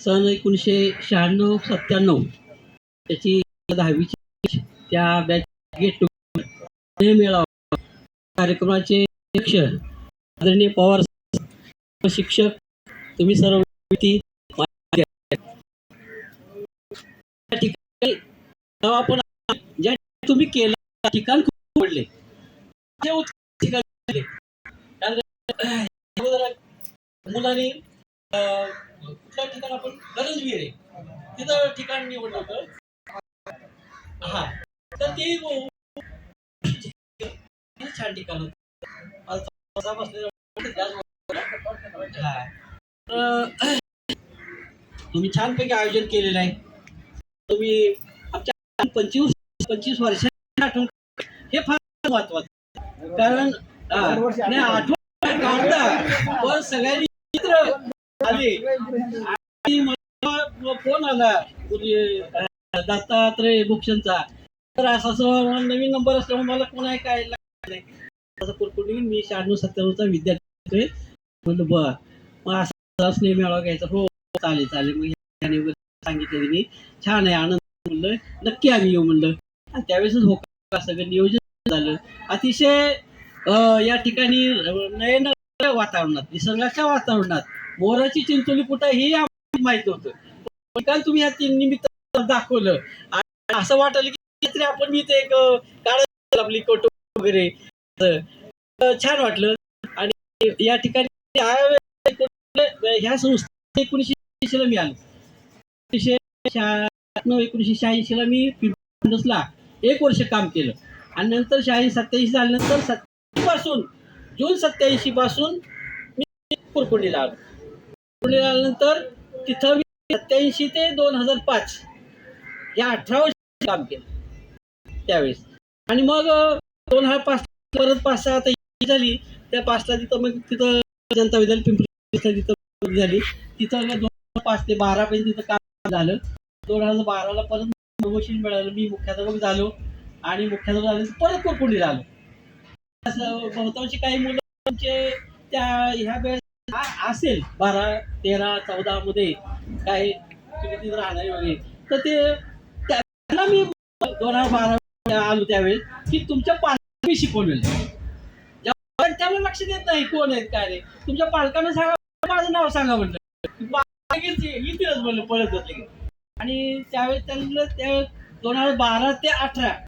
सन 1996-97 त्याची 10वीची त्या batch get together मेळावा कार्यक्रमाचे अध्यक्ष आदरणीय पवार शिक्षक, तुम्ही सर्व व्यक्ती त्या ठिकाणी आपण ज्या तुम्ही केलं ठिकाण खूप आवडले. मुलांनी कुठल्या ठिकाण आपण गरजवीर आहे तिथं ठिकाण निवडलं होतं. हा तर ते छान ठिकाण होतं. तुम्ही छानपैकी आयोजन केलेलं आहे. तुम्ही आमच्या 25 वर्षांची आठवण हे फार महत्वाचं, कारण नाही आठवण काढता पण सगळ्यांनी मित्र आले आणि मला फोन आला दत्तात्रय भूषणचा, तर असं नवीन नंबर असल्यामुळे मला कोण आहे काय नाही असं कुरकुडी मी 96-97चा विद्यार्थी म्हणलं बर मग असं स्नेह मेळावा घ्यायचा. हो चालेल चालेल. मग सांगितलं त्यांनी छान आहे आनंद म्हणलं नक्की आम्ही येऊ म्हणलं. आणि त्यावेळेसच हो सगळं नियोजन झालं अतिशय या ठिकाणी नयन वातावरणात निसर्गाच्या वातावरणात मोराची चिंचोली कुठं हे आम्हाला माहित होतं, पण तुम्ही या तीन निमित्त दाखवलं आणि असं वाटलं की आपण मी ते काढ आपली फोटो वगैरे छान वाटलं. आणि या ठिकाणी ह्या संस्थे 1980 मी आलो. 1986 मी पिंपळला 1 वर्ष काम केलं आणि नंतर 86-87 झाल्यानंतर 87 पासून मी कुरकुंडीला आलो. कुरकुंडीला आल्यानंतर तिथं मी 87 ते 2005 या 18 वर्ष काम केलं त्यावेळेस. आणि मग 2005 परत 5-6 आता झाली त्या 5ला तिथं मग तिथं जनता विद्यालय पिंपरी तिथं झाली. तिथं 2005 ते 12 पर्यंत तिथं काम झालं. 2012ला परत प्रमोशन मिळालं, मी मुख्याध्यापक झालो आणि मुख्याध्यापक झाल्यानंतर परत कुरकुंडीला आलो. असं बहुतांशी काही मुलांचे त्या ह्या वेळेस असेल 12, 13, 14 मध्ये काय तुम्ही तिथं राहणारे वगैरे, तर ते त्यांना मी 2012 आलो त्यावेळेस की तुमच्या पालकांनी शिकवलेलं त्याला लक्ष देत नाही कोण आहेत काय नाही. तुमच्या पालकांना सांगा माझं नाव सांगा म्हणलं इतिहास म्हणलं पळत होते. आणि त्यावेळेस त्यांना 2012 ते 18